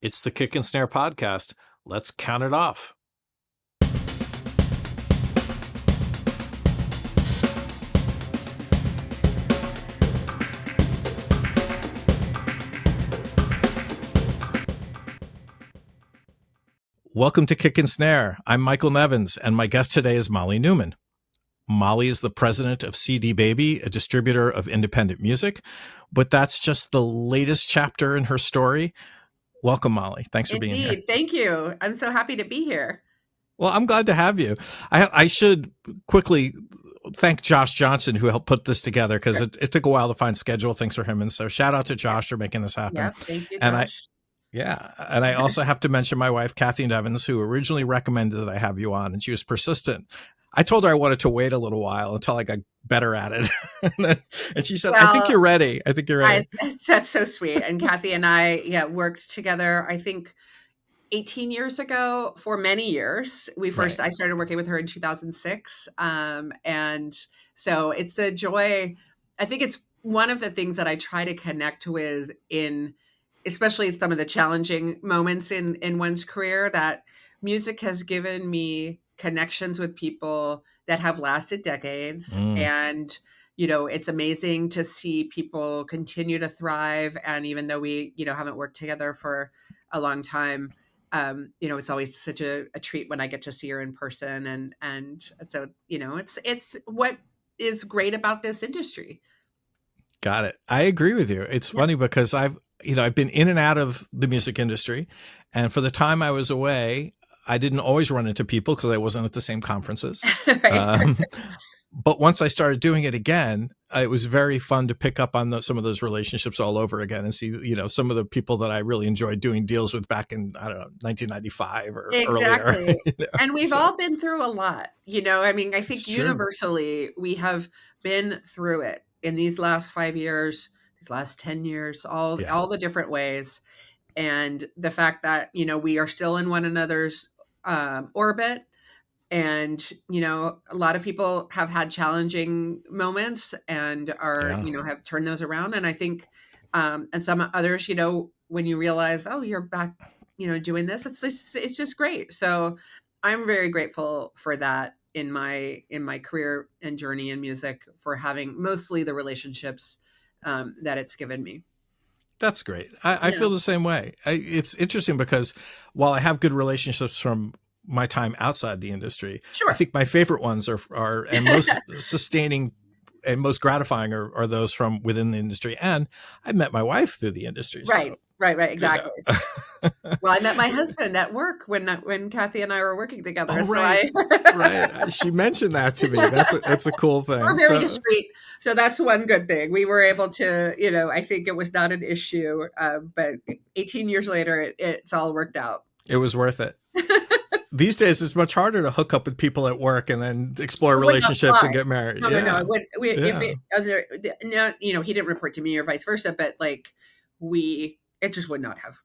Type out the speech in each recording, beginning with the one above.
It's the Kick and Snare podcast. Let's count it off. Welcome to Kick and Snare. I'm Michael Nevins, and my guest today is Molly Neuman. Molly is the president of CD Baby, a distributor of independent music, but that's just the latest chapter in her story. Welcome, Molly. Thanks for being here. Indeed. Thank you. I'm so happy to be here. Well, I'm glad to have you. I should quickly thank Josh Johnson, who helped put this together, because it took a while to find schedule things for him. And so shout out to Josh for making this happen. Yeah, thank you, Josh. And I also have to mention my wife, Kathy Nevins, who originally recommended that I have you on, and she was persistent. I told her I wanted to wait a little while until I got better at it. And she said, well, I think you're ready. I think you're ready. That's so sweet. And Kathy and I worked together, I think, 18 years ago for many years. I started working with her in 2006. And so it's a joy. I think it's one of the things that I try to connect with especially some of the challenging moments in one's career, that music has given me connections with people that have lasted decades. And, it's amazing to see people continue to thrive. And even though we, haven't worked together for a long time, it's always such a treat when I get to see her in person. And so, it's what is great about this industry. Got it. I agree with you. It's funny because I've been in and out of the music industry, and for the time I was away, I didn't always run into people because I wasn't at the same conferences. But once I started doing it again, it was very fun to pick up on some of those relationships all over again and see, some of the people that I really enjoyed doing deals with back in, 1995 or earlier. And we've all been through a lot, I think universally we have been through it in these last 5 years, these last 10 years, all the different ways. And the fact that, we are still in one another's orbit. And, a lot of people have had challenging moments and are, have turned those around. And I think, and some others, when you realize, oh, you're back, doing this, it's just great. So I'm very grateful for that in my career and journey in music, for having mostly the relationships that it's given me. That's great. I feel the same way. It's interesting because while I have good relationships from my time outside the industry, I think my favorite ones are and most sustaining and most gratifying are those from within the industry. And I met my wife through the industry. Right. Exactly. Well, I met my husband at work when Kathy and I were working together. Oh, right. Right. She mentioned that to me. That's a cool thing. We're very discreet. So that's one good thing. We were able to, I think it was not an issue, but 18 years later, it's all worked out. It was worth it. These days, it's much harder to hook up with people at work and then explore relationships and get married. No. He didn't report to me or vice versa, but it just would not have.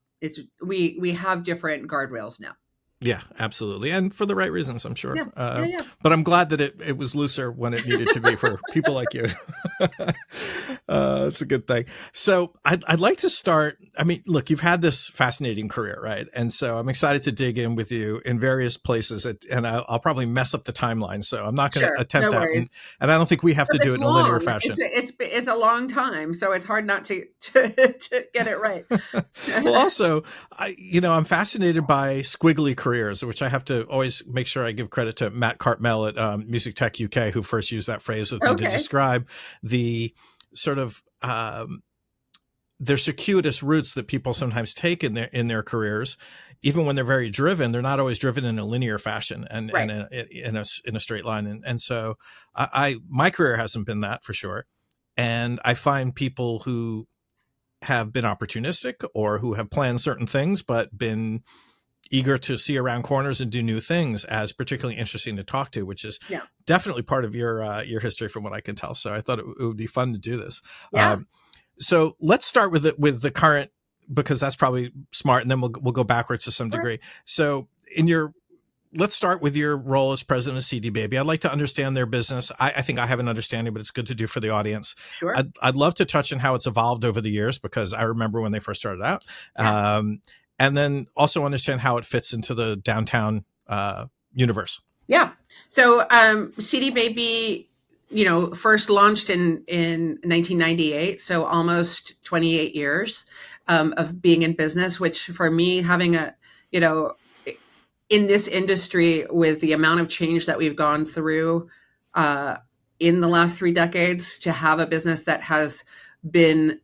We have different guardrails now. Yeah, absolutely. And for the right reasons, I'm sure. Yeah. But I'm glad that it was looser when it needed to be for people like you. It's a good thing. So I'd like to start. I mean, look, you've had this fascinating career, right? And so I'm excited to dig in with you in various places. And I'll probably mess up the timeline. So I'm not going to attempt that. And I don't think we have to do it in a linear fashion. It's a long time. So it's hard not to get it right. Well, also, I'm fascinated by Squiggly careers, which I have to always make sure I give credit to Matt Cartmel at Music Tech UK, who first used that phrase with me to describe the sort of their circuitous routes that people sometimes take in their careers. Even when they're very driven, they're not always driven in a linear fashion and in a straight line. And so my career hasn't been that, for sure. And I find people who have been opportunistic or who have planned certain things but been eager to see around corners and do new things as particularly interesting to talk to, which is definitely part of your history from what I can tell. So I thought it would be fun to do this. Yeah. So let's start with the current, because that's probably smart, and then we'll go backwards to some degree. So let's start with your role as president of CD Baby. I'd like to understand their business. I think I have an understanding, but it's good to do for the audience. Sure. I'd love to touch on how it's evolved over the years, because I remember when they first started out. and then also understand how it fits into the downtown universe. Yeah. So CD Baby, first launched in 1998, so almost 28 years of being in business, which for me, having in this industry with the amount of change that we've gone through in the last 3 decades, to have a business that has been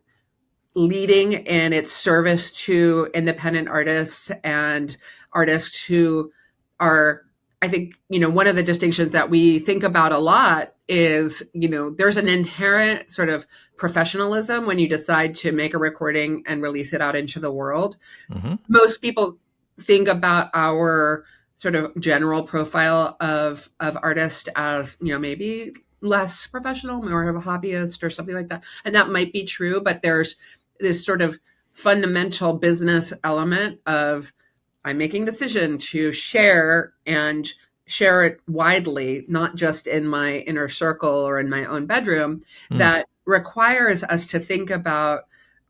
leading in its service to independent artists and artists who are, I think, one of the distinctions that we think about a lot is, there's an inherent sort of professionalism when you decide to make a recording and release it out into the world. Mm-hmm. Most people think about our sort of general profile of artist as, maybe less professional, more of a hobbyist or something like that. And that might be true, but there's this sort of fundamental business element of, I'm making a decision to share and share it widely, not just in my inner circle or in my own bedroom, that requires us to think about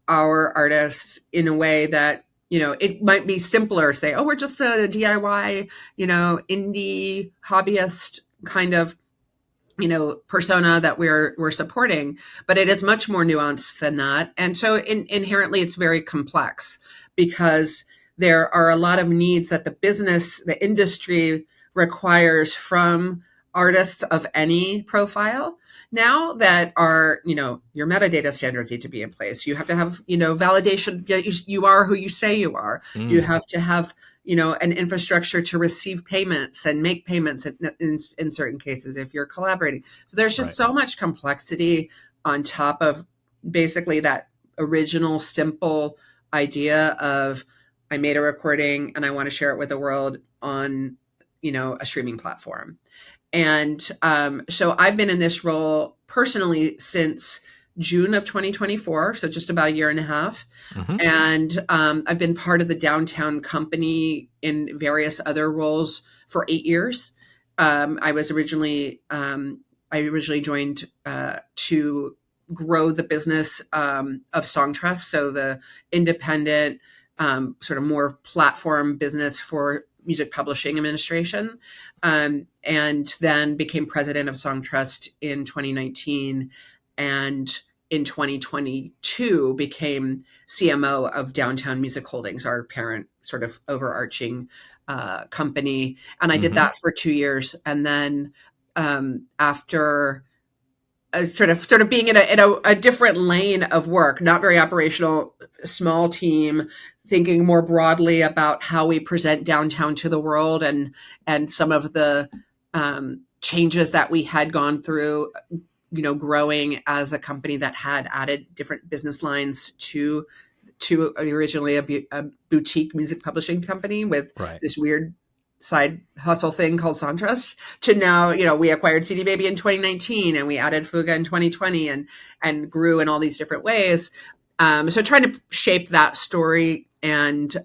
our artists in a way that, it might be simpler, say, oh, we're just a DIY, indie hobbyist kind of persona that we're supporting, but it is much more nuanced than that. And so inherently it's very complex, because there are a lot of needs that the industry requires from artists of any profile now, that are, your metadata standards need to be in place. You have to have, validation. You are who you say you are. You have to have, an infrastructure to receive payments and make payments in certain cases if you're collaborating. So there's just so much complexity on top of basically that original simple idea of, I made a recording and I want to share it with the world on, a streaming platform. And so I've been in this role personally since June of 2024, so just about a year and a half. Mm-hmm. And I've been part of the downtown company in various other roles for 8 years. I originally joined to grow the business of Songtrust, so the independent sort of more platform business for music publishing administration, and then became president of Songtrust in 2019, and in 2022 became CMO of Downtown Music Holdings, our parent sort of overarching company. And I did that for 2 years, and then after sort of being in a different lane of work, not very operational, small team, thinking more broadly about how we present downtown to the world, and some of the changes that we had gone through, growing as a company that had added different business lines to originally a boutique music publishing company with this weird side hustle thing called Songtrust, to now, we acquired CD Baby in 2019, and we added Fuga in 2020, and grew in all these different ways. So trying to shape that story and,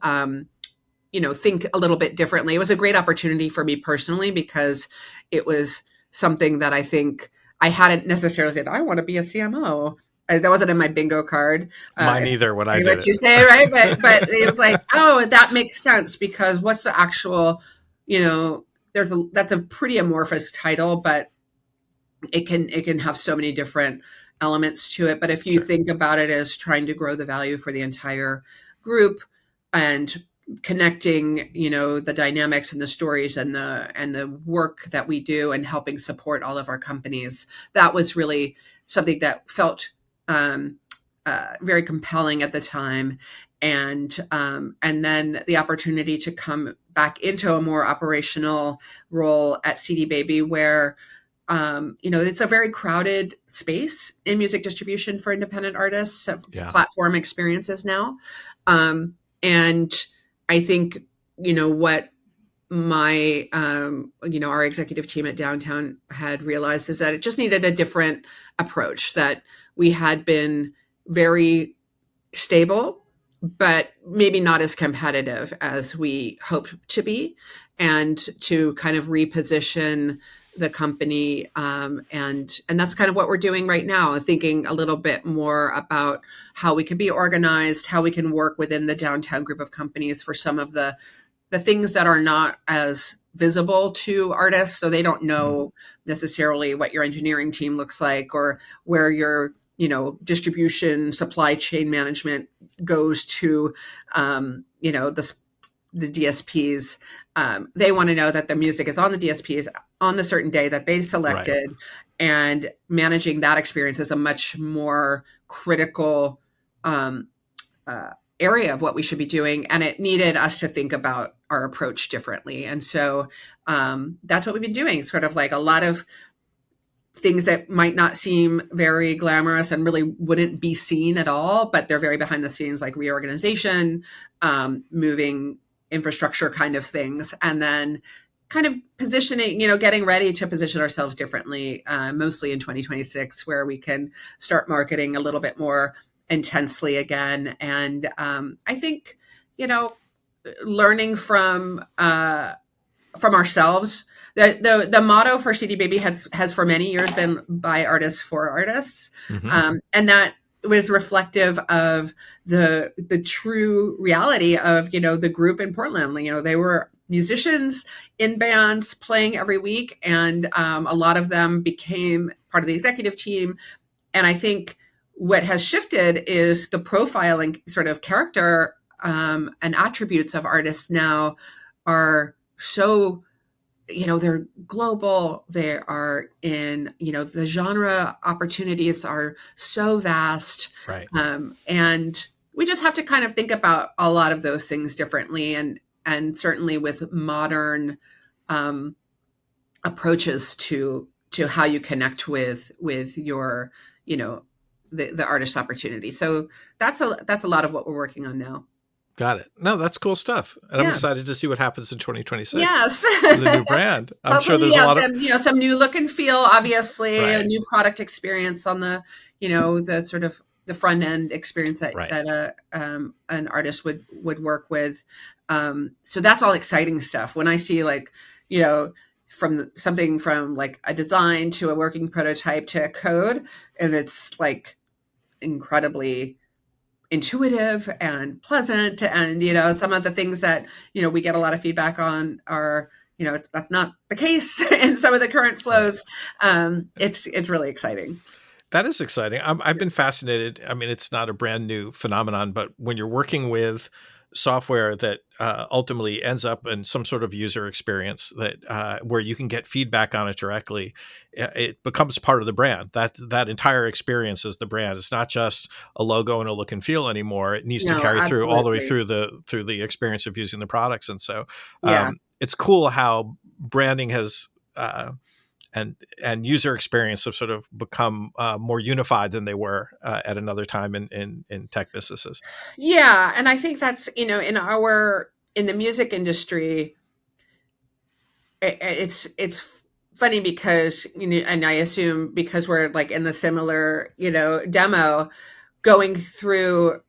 think a little bit differently. It was a great opportunity for me personally, because it was something that I think I hadn't necessarily said, I want to be a CMO. That wasn't in my bingo card. Mine either when I did what you say, right? But it was like, oh, that makes sense, because what's the actual, that's a pretty amorphous title, but it can have so many different elements to it. But if you think about it as trying to grow the value for the entire group and connecting, the dynamics and the stories and the work that we do and helping support all of our companies, that was really something that felt very compelling at the time. And then the opportunity to come back into a more operational role at CD Baby, where it's a very crowded space in music distribution for independent artists, platform experiences now. And I think, what my, our executive team at Downtown had realized is that it just needed a different approach, that we had been very stable, but maybe not as competitive as we hoped to be, and to kind of reposition the company. And that's kind of what we're doing right now, thinking a little bit more about how we can be organized, how we can work within the downtown group of companies for some of the things that are not as visible to artists. So they don't know necessarily what your engineering team looks like, or where your, distribution, supply chain management goes to, the DSPs. They want to know that the music is on the DSPs on the certain day that they selected, right. And managing that experience is a much more critical area of what we should be doing. And it needed us to think about our approach differently. And so that's what we've been doing, sort of like a lot of things that might not seem very glamorous and really wouldn't be seen at all, but they're very behind the scenes, like reorganization, moving infrastructure kind of things, and then kind of positioning, getting ready to position ourselves differently, mostly in 2026, where we can start marketing a little bit more intensely again. And I think, learning from ourselves. The motto for CD Baby has for many years been by artists for artists, and that was reflective of the true reality of the group in Portland. They were musicians in bands playing every week, and a lot of them became part of the executive team. And I think what has shifted is the profiling, sort of character and attributes of artists now are so, they're global. They are in, the genre opportunities are so vast. Right. And we just have to kind of think about a lot of those things differently, and certainly with modern approaches to how you connect with your, the artist opportunity. So that's a lot of what we're working on now. Got it. No, that's cool stuff. And I'm excited to see what happens in 2026. Yes. With the new brand. I'm sure there's a lot of, some new look and feel, obviously, right. A new product experience on the, the sort of the front end experience that, right. that an artist would work with. So that's all exciting stuff. When I see from something from like a design to a working prototype to a code, and it's like incredibly intuitive and pleasant, and some of the things that we get a lot of feedback on are that's not the case in some of the current flows. It's really exciting. That is exciting. I've been fascinated. I mean, it's not a brand new phenomenon, but when you're working with software that ultimately ends up in some sort of user experience that where you can get feedback on it directly, it becomes part of the brand. That entire experience is the brand. It's not just a logo and a look and feel anymore. It needs to carry through all the way through the experience of using the products. And so it's cool how branding has and user experience have sort of become more unified than they were at another time in tech businesses. Yeah. And I think that's, in the music industry, it's funny because, and I assume because we're like in the similar, demo, going through,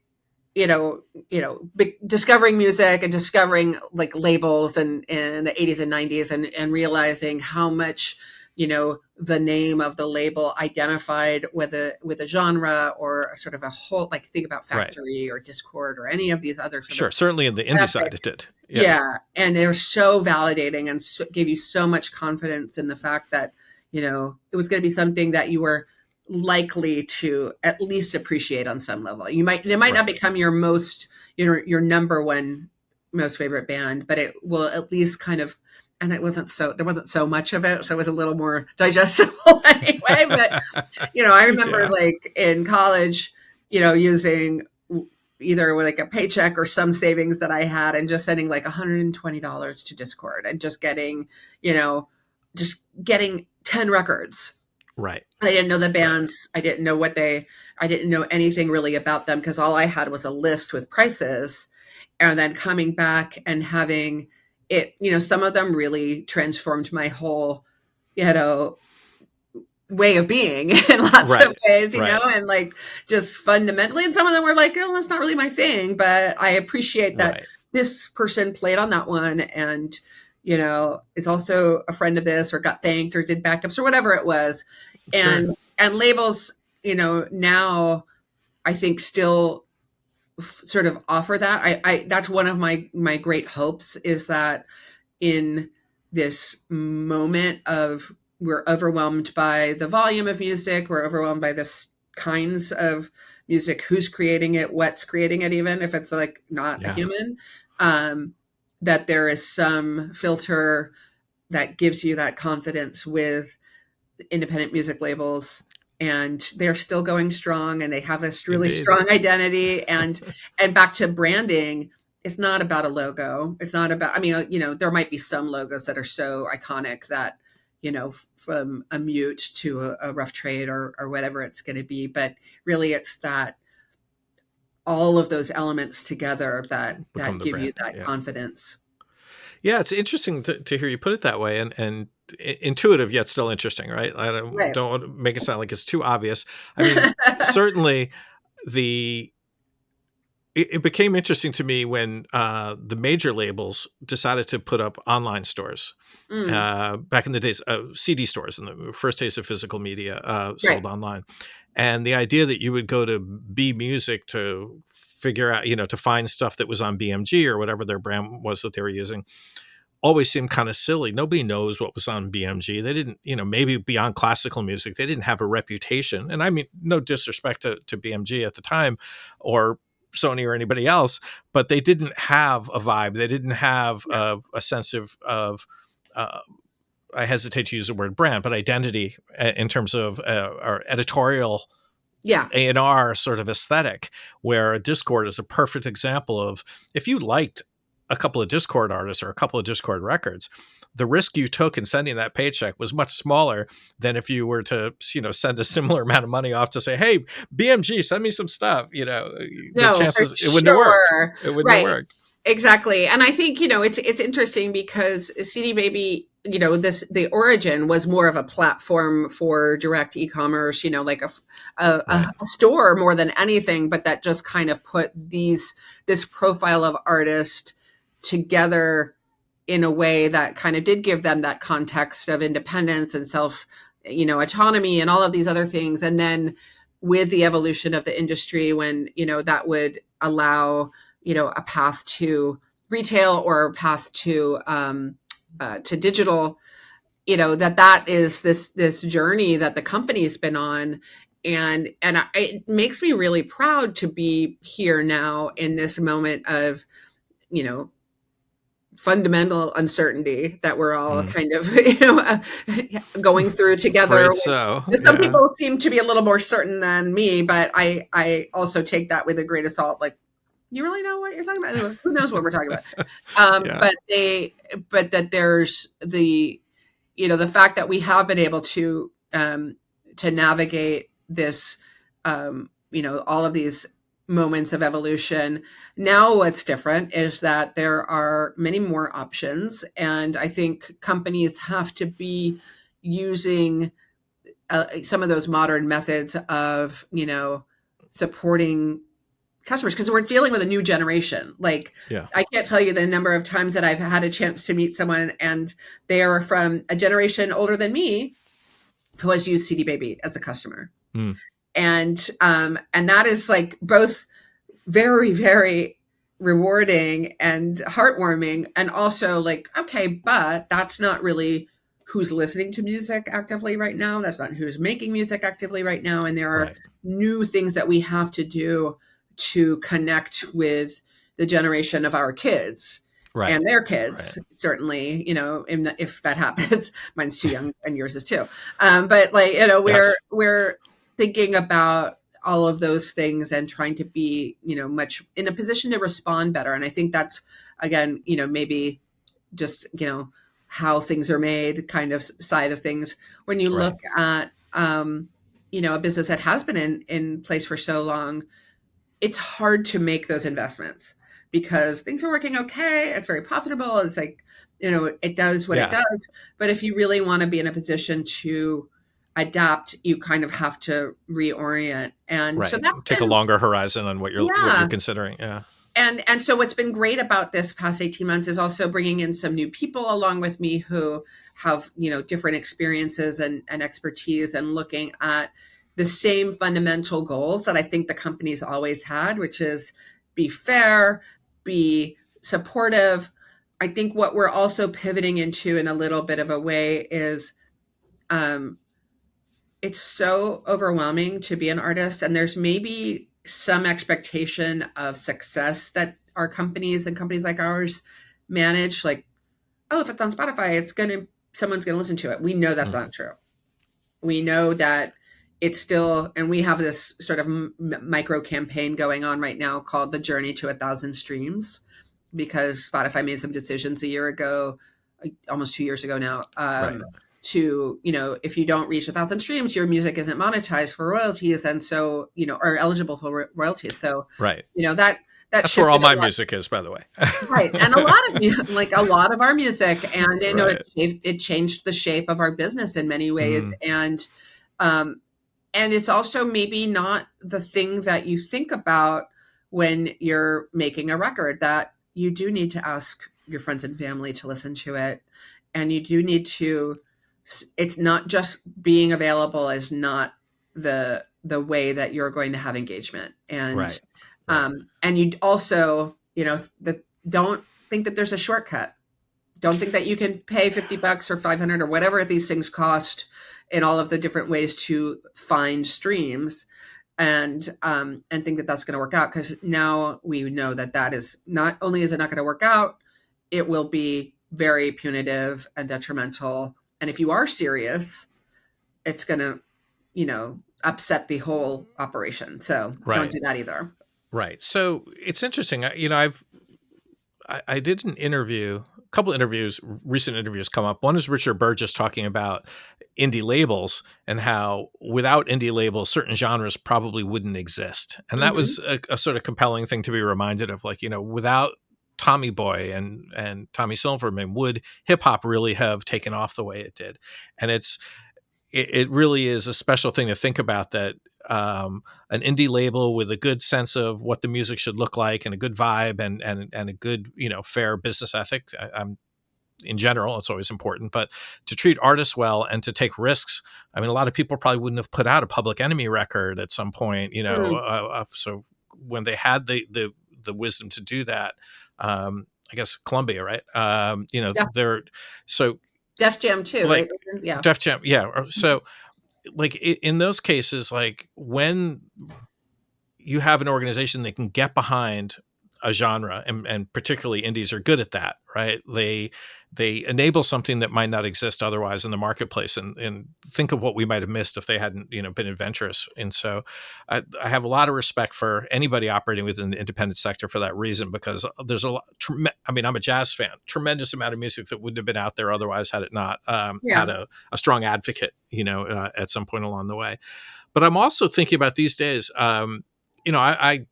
discovering music and discovering like labels in the 80s and 90s and realizing how much, the name of the label identified with a genre or sort of a whole, like think about Factory, right. or Discord or any of these other sure, certainly in the indie side it did. Yeah. And they're so validating and gave you so much confidence in the fact that, it was going to be something that you were likely to at least appreciate on some level. It might right. not become your most, your number one most favorite band, but it will at least kind of, and there wasn't so much of it. So it was a little more digestible anyway. But, I remember like in college, using either like a paycheck or some savings that I had and just sending like $120 to Discord and just getting 10 records. Right. I didn't know the bands. Right. I didn't know anything really about them because all I had was a list with prices, and then coming back and having it, some of them really transformed my whole, way of being in lots right. of ways, right. And like just fundamentally, and some of them were like, oh, that's not really my thing, but I appreciate that right. this person played on that one. And, is also a friend of this or got thanked or did backups or whatever it was. Sure. And labels, now I think still sort of offer that. I that's one of my great hopes, is that in this moment of, we're overwhelmed by the volume of music, we're overwhelmed by this kinds of music, who's creating it, what's creating it, even if it's like not a human, that there is some filter that gives you that confidence with independent music labels, and they're still going strong, and they have this really strong identity. And back to branding, it's not about a logo. It's not about, there might be some logos that are so iconic that, from a Mute to a Rough Trade or whatever it's going to be. But really it's that all of those elements together that give you that confidence. Yeah, it's interesting to hear you put it that way, and intuitive yet still interesting, right? I don't want to make it sound like it's too obvious. I mean, certainly it became interesting to me when the major labels decided to put up online stores. Back in the days, CD stores in the first days of physical media sold online. And the idea that you would go to B Music to figure out, to find stuff that was on BMG or whatever their brand was that they were using, always seemed kind of silly. Nobody knows what was on BMG. They didn't, maybe beyond classical music, they didn't have a reputation. And I mean, no disrespect to BMG at the time or Sony or anybody else, but they didn't have a vibe. They didn't have a sense of I hesitate to use the word brand, but identity in terms of our editorial A&R sort of aesthetic, where a Discord is a perfect example of, if you liked a couple of Discord artists or a couple of Discord records, the risk you took in sending that paycheck was much smaller than if you were to, send a similar amount of money off to say, hey, BMG, send me some stuff, the chances it wouldn't have worked. It wouldn't have worked. Exactly. And I think, it's interesting because CD Baby, the origin was more of a platform for direct e-commerce, like a store more than anything, but that just kind of put this profile of artist together in a way that kind of did give them that context of independence and self, autonomy and all of these other things. And then with the evolution of the industry, when, that would allow, a path to retail or a path to digital, that is this journey that the company's been on. And it makes me really proud to be here now in this moment of, fundamental uncertainty that we're all kind of, going through together. Some people seem to be a little more certain than me, but I also take that with a grain of salt. Like, you really know what you're talking about? Who knows what we're talking about? But that there's the fact that we have been able to navigate this, all of these moments of evolution. Now what's different is that there are many more options. And I think companies have to be using some of those modern methods of, supporting customers, because we're dealing with a new generation. Like, I can't tell you the number of times that I've had a chance to meet someone and they are from a generation older than me who has used CD Baby as a customer. And that is like both very, very rewarding and heartwarming, and also like, okay, but that's not really who's listening to music actively right now. That's not who's making music actively right now. And there are new things that we have to do to connect with the generation of our kids and their kids, certainly, if that happens. Mine's too young and yours is too. But like, we're thinking about all of those things and trying to be, much in a position to respond better. And I think that's, again, maybe just, how things are made kind of side of things. When you look at, a business that has been in place for so long, it's hard to make those investments because things are working okay. It's very profitable. It's like, it does what it does. But if you really want to be in a position to adapt, you kind of have to reorient. And so that take a longer horizon on what you're considering. Yeah. And so what's been great about this past 18 months is also bringing in some new people along with me who have, different experiences and expertise, and looking at the same fundamental goals that I think the company's always had, which is be fair, be supportive. I think what we're also pivoting into in a little bit of a way is, it's so overwhelming to be an artist, and there's maybe some expectation of success that our companies and companies like ours manage, like, oh, if it's on Spotify, someone's gonna listen to it. We know that's not true. We know that it's still, and we have this sort of micro campaign going on right now called the Journey to 1,000 Streams, because Spotify made some decisions a year ago, almost 2 years ago now, Right. to, if you don't reach 1,000 streams, your music isn't monetized for royalties, and so, or eligible for royalties. So, Right. That's where all my music is, by the way. Right. And a lot of our music, and it changed the shape of our business in many ways. And it's also maybe not the thing that you think about when you're making a record, that you do need to ask your friends and family to listen to it. And you do need to, it's not just being available is not the way that you're going to have engagement. And, and you also, don't think that there's a shortcut. Don't think that you can pay $50 or $500 or whatever these things cost in all of the different ways to find streams, and think that that's going to work out. Because now we know that is not only is it not going to work out, it will be very punitive and detrimental. And if you are serious, it's going to, upset the whole operation. So don't do that either. Right. So it's interesting. I did an interview, a couple interviews, recent interviews come up. One is Richard Burgess talking about indie labels and how without indie labels, certain genres probably wouldn't exist. And that was a sort of compelling thing to be reminded of, like, without Tommy Boy and Tommy Silverman, would hip hop really have taken off the way it did? And it really is a special thing to think about, that an indie label with a good sense of what the music should look like, and a good vibe, and a good, fair business ethic. In general, it's always important, but to treat artists well and to take risks. I mean, a lot of people probably wouldn't have put out a Public Enemy record at some point, so when they had the wisdom to do that, I guess Columbia, right? They're so Def Jam too, right? Yeah. Def Jam, yeah. So, like, in those cases, like, when you have an organization that can get behind a genre, and particularly indies are good at that, right? They enable something that might not exist otherwise in the marketplace, and think of what we might have missed if they hadn't, been adventurous. And so I have a lot of respect for anybody operating within the independent sector for that reason, because there's a lot, I'm a jazz fan, tremendous amount of music that wouldn't have been out there otherwise had it not had a strong advocate, at some point along the way. But I'm also thinking about these days, I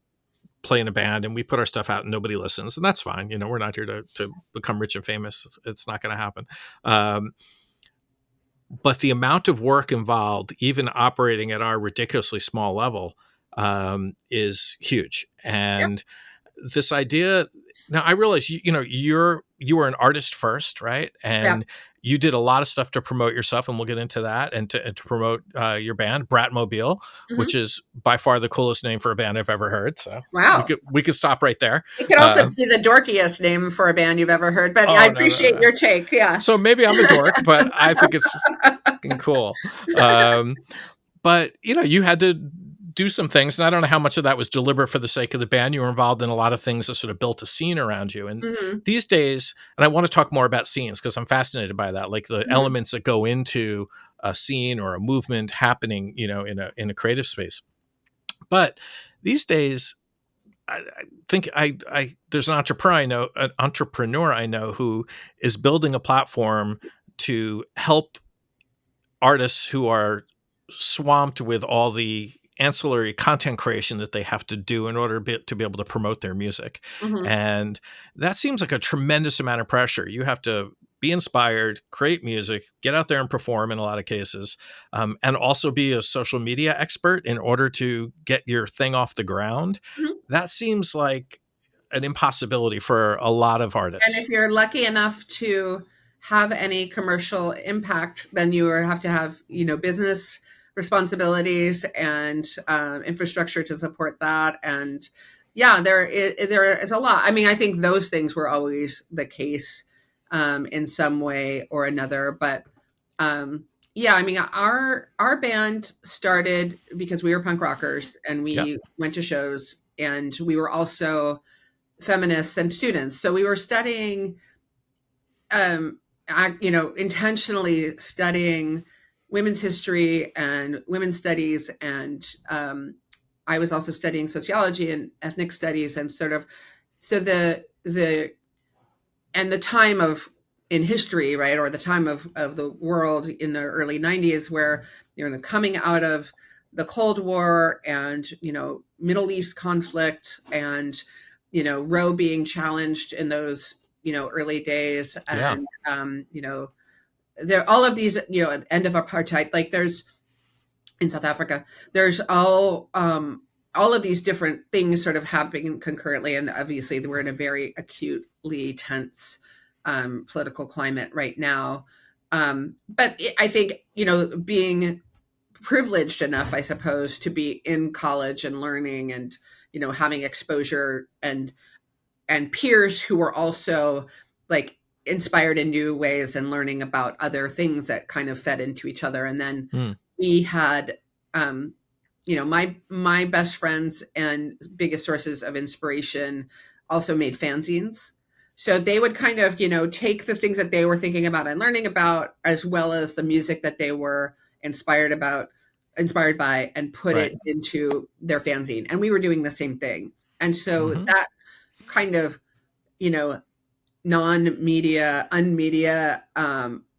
play in a band and we put our stuff out and nobody listens, and that's fine. We're not here to become rich and famous. It's not going to happen. But the amount of work involved, even operating at our ridiculously small level, is huge. And this idea, now I realize, you were an artist first, right? And you did a lot of stuff to promote yourself, and we'll get into that, and to promote your band, Bratmobile, which is by far the coolest name for a band I've ever heard. So we could stop right there. It could also be the dorkiest name for a band you've ever heard, but I appreciate your take. Yeah. So maybe I'm a dork, but I think it's fucking cool. But you had to do some things, and I don't know how much of that was deliberate for the sake of the band. You were involved in a lot of things that sort of built a scene around you. And these days, and I want to talk more about scenes because I'm fascinated by that, like the elements that go into a scene or a movement happening, in a creative space. But these days, I think there's an entrepreneur I know who is building a platform to help artists who are swamped with all the ancillary content creation that they have to do in order to be able to promote their music. And that seems like a tremendous amount of pressure. You have to be inspired, create music, get out there and perform in a lot of cases, and also be a social media expert in order to get your thing off the ground. That seems like an impossibility for a lot of And artists. if you're lucky enough to have any commercial impact, then you have to have, business responsibilities and infrastructure to support that. And yeah, there is a lot. I mean, I think those things were always the case in some way or another. But yeah, I mean, our band started because we were punk rockers and Yeah. we went to shows, and we were also feminists and students. So we were studying, intentionally studying women's history and women's studies. And I was also studying sociology and ethnic studies, and sort of, so the time of in history, right, or the time of the world in the early 90s, where you're coming out of the Cold War and Middle East conflict, and Roe being challenged in those early days, Yeah. and there all of these, end of apartheid, like there's in South Africa, there's all of these different things sort of happening concurrently, and obviously we're in a very acutely tense political climate right now. But I think being privileged enough, I suppose, to be in college and learning, and having exposure and peers who were also like inspired in new ways and learning about other things that kind of fed into each other. And then we had my best friends and biggest sources of inspiration also made fanzines. So they would kind of take the things that they were thinking about and learning about, as well as the music that they were inspired by, and put Right. it into their fanzine. And we were doing the same thing. And so that kind of non-media, unmedia,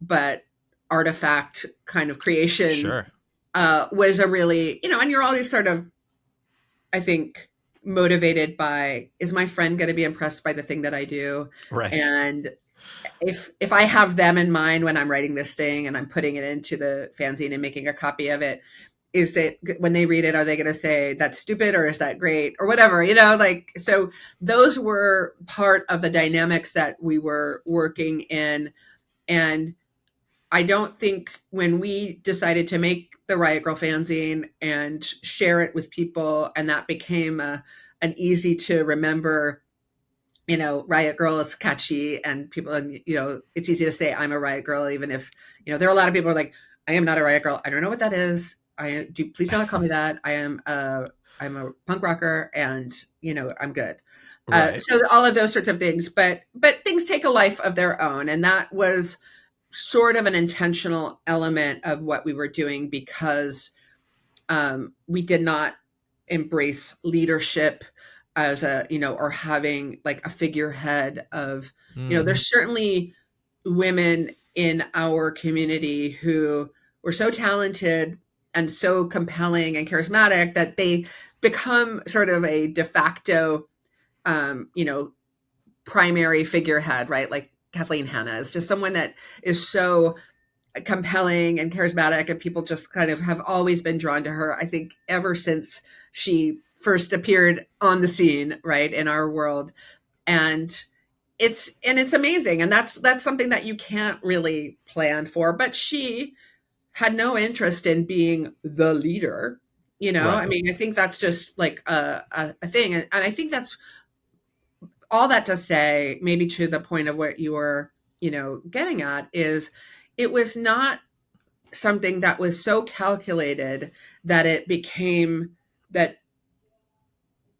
but artifact kind of creation Sure. was a really, and you're always sort of, I think, motivated by, is my friend going to be impressed by the thing that I do? Right. And if I have them in mind when I'm writing this thing and I'm putting it into the fanzine and making a copy of it, is it, when they read it, are they going to say that's stupid, or is that great, or whatever, so those were part of the dynamics that we were working in. And I don't think when we decided to make the Riot Grrrl fanzine and share it with people, and that became an easy to remember, Riot Grrrl is catchy, and people, and it's easy to say I'm a Riot Grrrl, even if there are a lot of people who are like, I am not a Riot Grrrl. I don't know what that is. Please do not call me that. I'm a punk rocker, and I'm good. Right. So all of those sorts of things, but things take a life of their own, and that was sort of an intentional element of what we were doing, because we did not embrace leadership as a, or having like a figurehead of, there's certainly women in our community who were so talented and so compelling and charismatic that they become sort of a de facto, primary figurehead, right? Like Kathleen Hanna is just someone that is so compelling and charismatic, and people just kind of have always been drawn to her, I think, ever since she first appeared on the scene, right, in our world. And it's amazing, and that's something that you can't really plan for. But she had no interest in being the leader, Right. I mean, I think that's just like a thing. And I think that's all that to say, maybe to the point of what you were getting at, is it was not something that was so calculated that it became that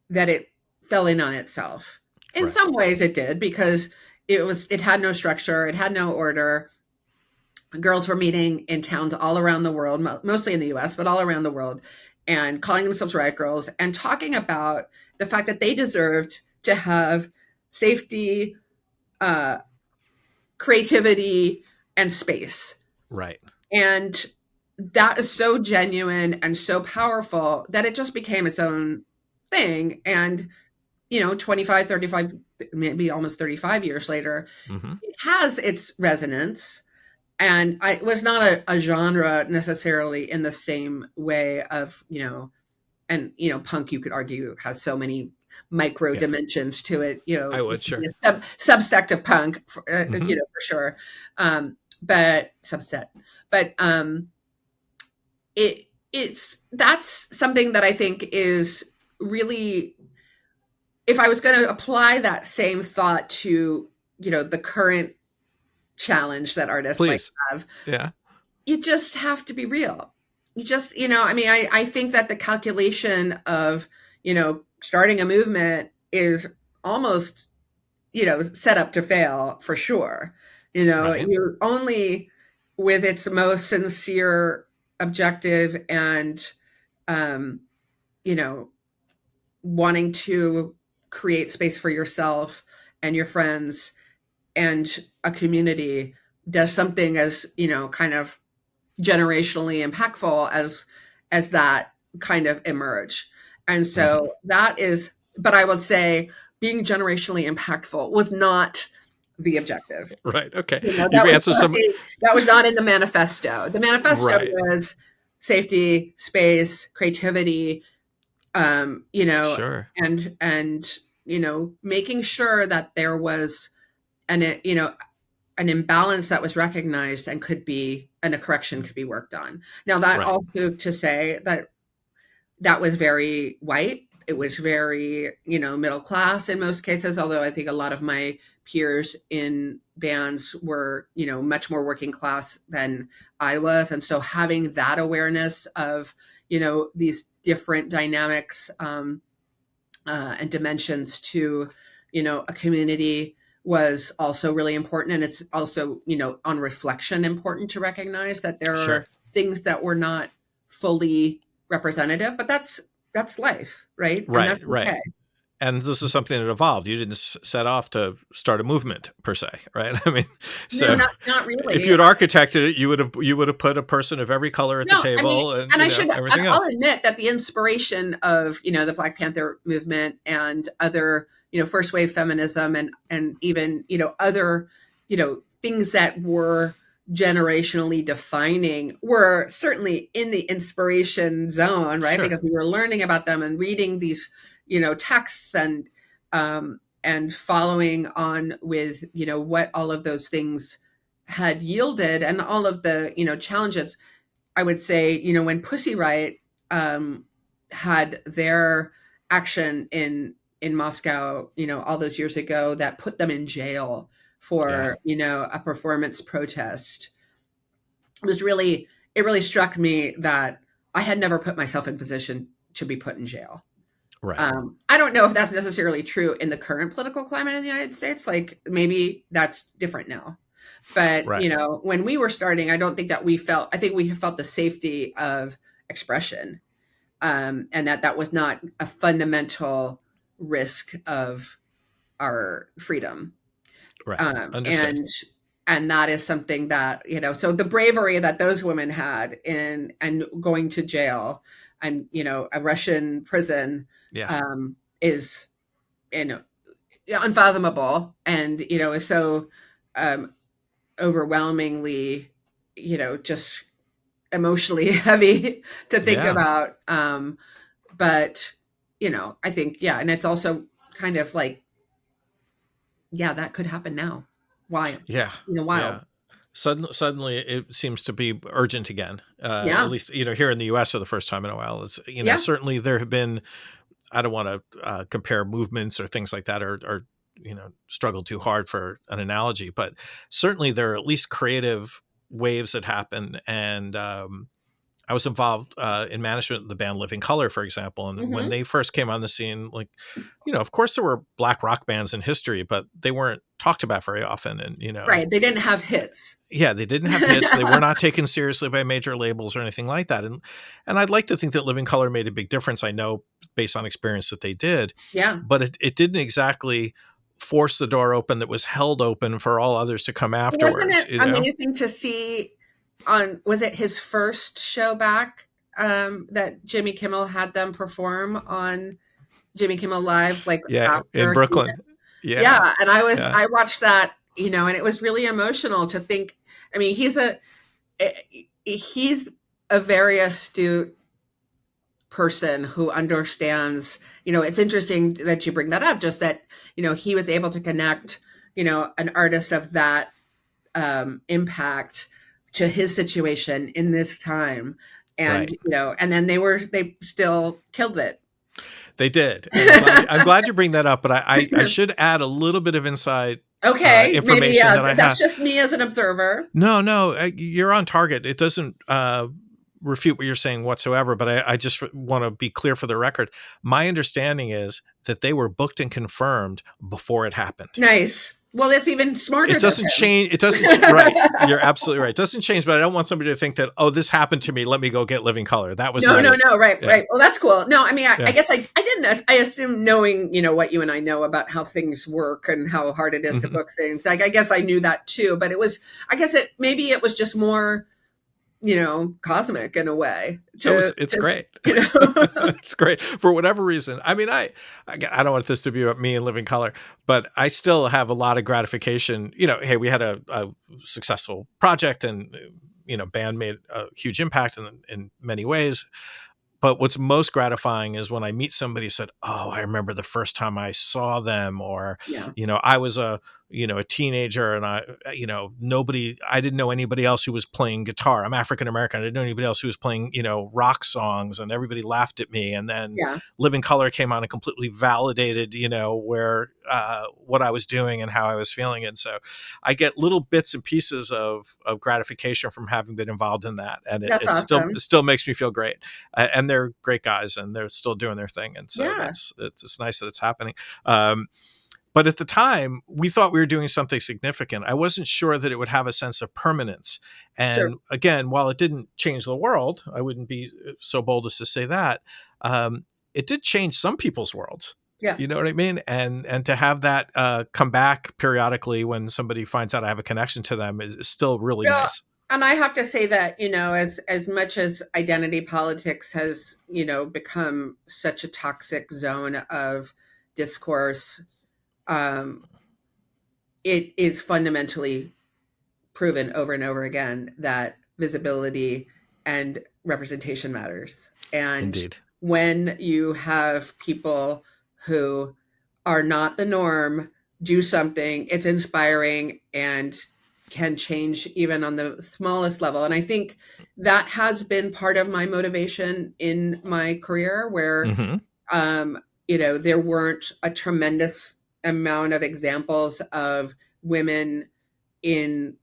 it fell in on itself. In Right. some ways it did, because it had no structure, it had no order. Girls were meeting in towns all around the world, mostly in the US, but all around the world, and calling themselves Riot Grrrls, and talking about the fact that they deserved to have safety, creativity, and space. Right. And that is so genuine and so powerful that it just became its own thing. And 25, 35, maybe almost 35 years later, it has its resonance. And it was not a genre necessarily in the same way of, and punk, you could argue, has so many micro Yeah. dimensions to it. You know, I it would, could be sure. a subsect of punk, Hmm. you know, for sure. But subset, but that's something that I think is really, if I was going to apply that same thought to, you know, the current challenge that artists might Please. have, Yeah. you just have to be real. You just, you know, I mean, I think that the calculation of, you know, starting a movement is almost, you know, set up to fail for sure. You know, Right. you only with its most sincere objective and, um, you know, wanting to create space for yourself and your friends and a community does something as, you know, kind of generationally impactful as that kind of emerge. And Hmm. so that is, but I would say being generationally impactful was not the objective. Right. Okay. You know, You've answered some. that was not in the manifesto. The manifesto Right. was safety, space, creativity, you know, Sure. and you know, making sure that there was you know, an imbalance that was recognized and could be, and a correction could be worked on. Now that Right. also to say that that was very white. It was very, you know, middle class in most cases, although I think a lot of my peers in bands were, you know, much more working class than I was. And so having that awareness of, you know, these different dynamics and dimensions to, you know, a community was also really important. And it's also, you know, on reflection important to recognize that there Sure. are things that were not fully representative, but that's life, right? And Right. that's Right. okay. And this is something that evolved. You didn't set off to start a movement per se, right? I mean, No, so not if really. you had architected it, you would have put a person of every color at the No, I mean, table, and and you know everything I'll else. admit that the inspiration of, you know, the Black Panther movement and other, you know, first wave feminism and even, you know, other, you know, things that were generationally defining were certainly in the inspiration zone, right? Sure. Because we were learning about them and reading these, you know, texts and following on with, you know, what all of those things had yielded and all of the, you know, challenges. I would say, you know, when Pussy Riot had their action in Moscow, you know, all those years ago, that put them in jail Yeah. for, you know, a performance protest, it was really, it really struck me that I had never put myself in position to be put in jail. Right. I don't know if that's necessarily true in the current political climate in the United States. Like maybe that's different now. But, Right. you know, when we were starting, I don't think that I think we felt the safety of expression, and that was not a fundamental risk of our freedom. Right. Um, Understood. and, and that is something that, you know, so the bravery that those women had in, and going to jail and, you know, a Russian prison, Yeah. is, you know, unfathomable. And, you know, is so, um, overwhelmingly, you know, just emotionally heavy to think Yeah. about. But, you know, I think, yeah. And it's also kind of like, yeah, that could happen now. Why? Yeah. You know, wild. Yeah. Suddenly, it seems to be urgent again. At Yeah. least here in the U.S. for the first time in a while. It's Yeah. certainly there have been. I don't want to compare movements or things like that, or struggle too hard for an analogy, but certainly there are at least creative waves that happen. And I was involved in management of the band Living Color, for example. And when Hmm. they first came on the scene, like, of course there were black rock bands in history, but they weren't talked about very often. And, Right. They didn't have hits. yeah, they didn't have hits. They were not taken seriously by major labels or anything like that. And I'd like to think that Living Color made a big difference. I know based on experience that they did, Yeah. but it didn't exactly force the door open that was held open for all others to come Wasn't afterwards, it amazing to see on, was it his first show back, that Jimmy Kimmel had them perform on Jimmy Kimmel Live, like Yeah, in after he, Brooklyn. Yeah. yeah. And Yeah. I watched that, you know, and it was really emotional to think, I mean, he's a very astute person who understands, it's interesting that you bring that up, just that, he was able to connect, an artist of that impact to his situation in this time. And, Right. and then they still killed it. They did. And I'm glad you bring that up, but I should add a little bit of inside information maybe, that I that's have. just me as an observer. No, you're on target. It doesn't refute what you're saying whatsoever, but I just want to be clear for the record. My understanding is that they were booked and confirmed before it happened. Nice. Well, that's even smarter. It doesn't change. It doesn't. Right. You're absolutely right. It doesn't change, but I don't want somebody to think that, oh, this happened to me, let me go get Living Color. That was no. Right. Yeah. Right. Well, that's cool. No, I mean, I guess I didn't. I assume knowing, what you and I know about how things work and how hard it is to book things. Like, I guess I knew that too, but maybe it was just more, cosmic in a way. It's great. It's great for whatever reason. I mean, I don't want this to be about me and Living Color, but I still have a lot of gratification. Hey, we had a successful project, and band made a huge impact in many ways. But what's most gratifying is when I meet somebody who said, "Oh, I remember the first time I saw them," or, I was a teenager and I didn't know anybody else who was playing guitar. I'm African American. I didn't know anybody else who was playing, rock songs, and everybody laughed at me. And then Living Color came on and completely validated, where, what I was doing and how I was feeling. And so I get little bits and pieces of gratification from having been involved in that. And it awesome. still makes me feel great. And they're great guys and they're still doing their thing. And so it's nice that it's happening. But at the time, we thought we were doing something significant. I wasn't sure that it would have a sense of permanence. And again, while it didn't change the world, I wouldn't be so bold as to say that, it did change some people's worlds. Yeah. You know what I mean? And to have that come back periodically when somebody finds out I have a connection to them is still really nice. And I have to say that, as much as identity politics has, become such a toxic zone of discourse, it is fundamentally proven over and over again that visibility and representation matters. And Indeed. When you have people who are not the norm do something, it's inspiring and can change even on the smallest level. And I think that has been part of my motivation in my career, where, there weren't a tremendous amount of examples of women in,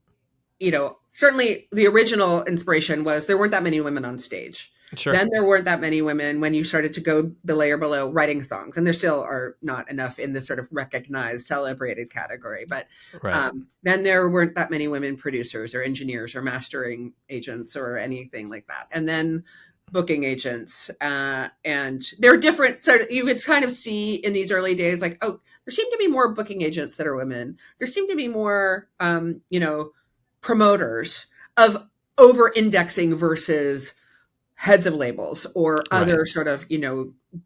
certainly the original inspiration was there weren't that many women on stage. Sure. Then there weren't that many women when you started to go the layer below writing songs. And there still are not enough in the sort of recognized, celebrated category. But then there weren't that many women producers or engineers or mastering agents or anything like that. And then booking agents. And they're different. So you could kind of see in these early days, like, oh, there seem to be more booking agents that are women. There seem to be more, promoters of over-indexing versus heads of labels or other sort of,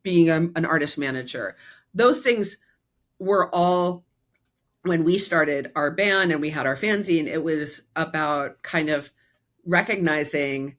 being an artist manager. Those things were all, when we started our band and we had our fanzine, it was about kind of recognizing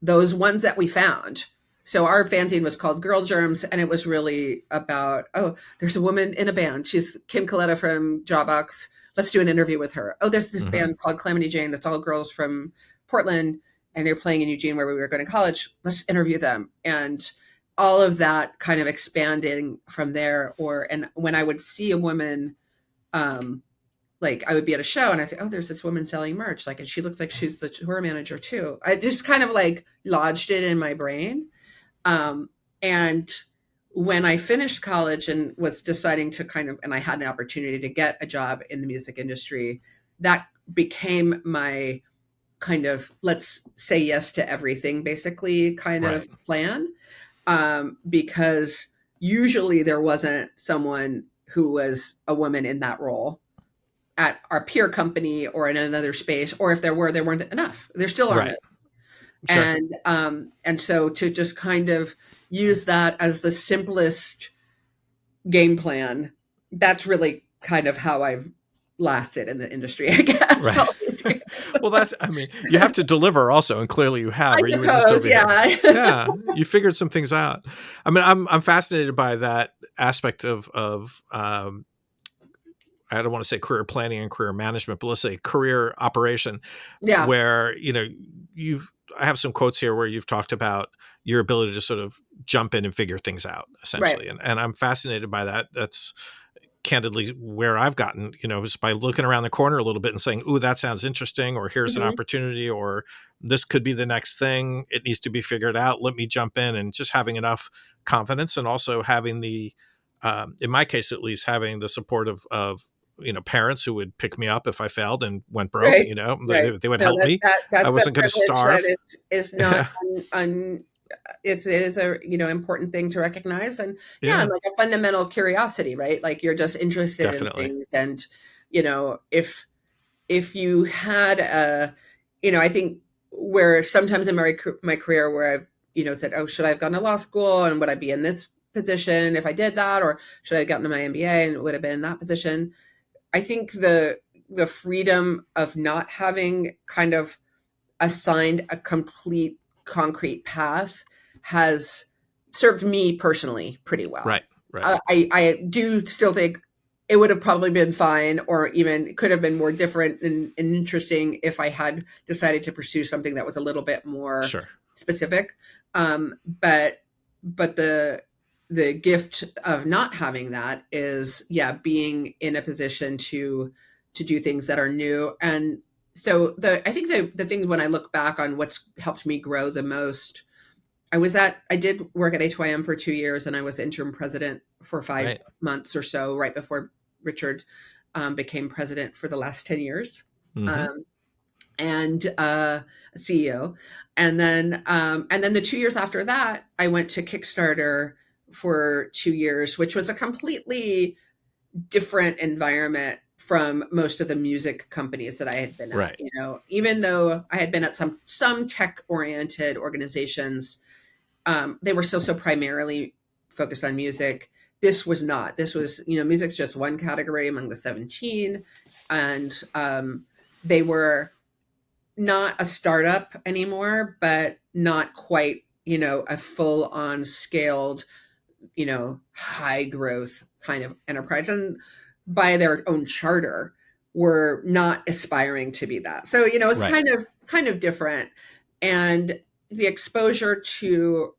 those ones that we found. So our fanzine was called Girl Germs, and it was really about, oh, there's a woman in a band. She's Kim Coletta from Jawbox. Let's do an interview with her. Oh, there's this band called Calamity Jane that's all girls from Portland, and they're playing in Eugene where we were going to college. Let's interview them. And all of that kind of expanding from there. And when I would see a woman, like I would be at a show and I'd say, oh, there's this woman selling merch. Like, and she looks like she's the tour manager too. I just kind of like lodged it in my brain. And when I finished college and was deciding to and I had an opportunity to get a job in the music industry, that became my kind of, let's say yes to everything, basically kind of plan. Because usually there wasn't someone who was a woman in that role at our peer company or in another space, or if there were, there weren't enough. There still aren't. Sure. And so to just kind of use that as the simplest game plan, that's really kind of how I've lasted in the industry, I guess. Right. Well, I mean, you have to deliver also, and clearly you have, I or you would just suppose, over here. yeah. Yeah, you figured some things out. I mean, I'm fascinated by that aspect of I don't want to say career planning and career management, but let's say career operation, Yeah. where, I have some quotes here where you've talked about your ability to sort of jump in and figure things out, Right. essentially. And I'm fascinated by that. That's candidly where I've gotten, just by looking around the corner a little bit and saying, "Ooh, that sounds interesting," or "Here's an Mhm. opportunity," or "This could be the next thing. It needs to be figured out. Let me jump in," and just having enough confidence, and also having in my case at least, having the support of parents who would pick me up if I failed and went broke. Right. Right. They would No, help me. I that's the wasn't going to privilege that starve. is not it is a, important thing to recognize. And yeah, Yeah, and like a fundamental curiosity, right? Like you're just interested in definitely. things. And, if you had I think where sometimes in my career where I've, said, oh, should I have gone to law school and would I be in this position if I did that? Or should I have gotten to my MBA and would have been in that position? I think the freedom of not having kind of assigned a complete concrete path has served me personally pretty well. Right. Right. I do still think it would have probably been fine, or even could have been more different and interesting if I had decided to pursue something that was a little bit more Sure. specific. But the gift of not having that is, yeah, being in a position to do things that are new. And so I think the things when I look back on what's helped me grow the most, I did work at HYM for 2 years, and I was interim president for 5 months or so, right before Richard became president for the last 10 years. Mm-hmm. And CEO. And then the 2 years after that, I went to Kickstarter for 2 years, which was a completely different environment from most of the music companies that I had been at. Right. Even though I had been at some tech oriented organizations, they were still so primarily focused on music. This was not. This was, music's just one category among the 17. And they were not a startup anymore, but not quite, a full on scaled, high growth kind of enterprise. And by their own charter, were not aspiring to be that. So, it's Right. kind of different. And the exposure to,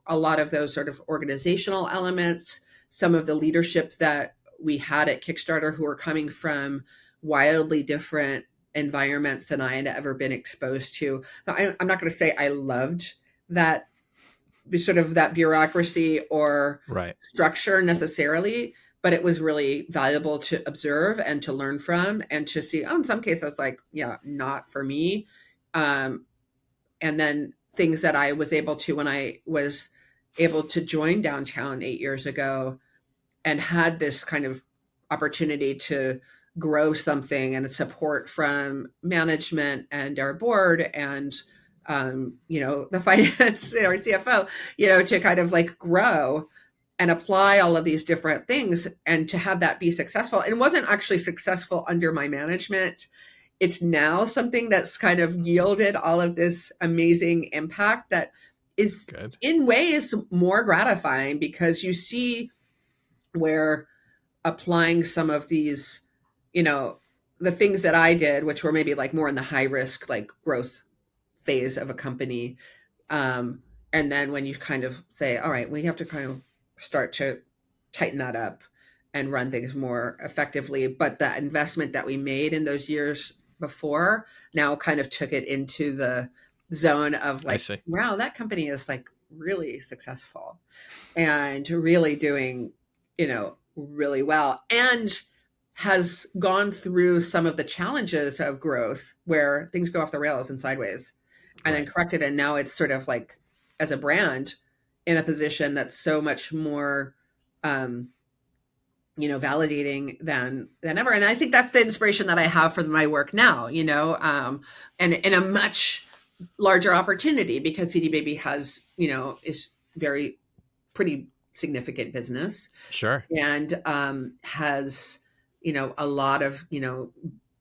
a lot of those sort of organizational elements, some of the leadership that we had at Kickstarter who were coming from wildly different environments than I had ever been exposed to. So I'm not going to say I loved that sort of that bureaucracy or Right. structure necessarily, but it was really valuable to observe and to learn from and to see, oh, in some cases, like, yeah, not for me. Um, and then things that I was able to, when I was able to join downtown 8 years ago and had this kind of opportunity to grow something and support from management and our board and the finance or CFO, to kind of like grow and apply all of these different things and to have that be successful. It wasn't actually successful under my management. It's now something that's kind of yielded all of this amazing impact that is Good. in ways more gratifying because you see where applying some of these, the things that I did, which were maybe like more in the high risk, like growth phase of a company. And then when you kind of say, all right, we have to kind of start to tighten that up and run things more effectively. But that investment that we made in those years before now kind of took it into the zone of I like, see. wow, that company is like really successful and really doing, really well, and has gone through some of the challenges of growth where things go off the rails and sideways and then Right. corrected. And now it's sort of like as a brand in a position that's so much more, um, validating than ever. And I think that's the inspiration that I have for my work now, and in a much larger opportunity because CD Baby has, is very pretty significant business Sure. and has a lot of,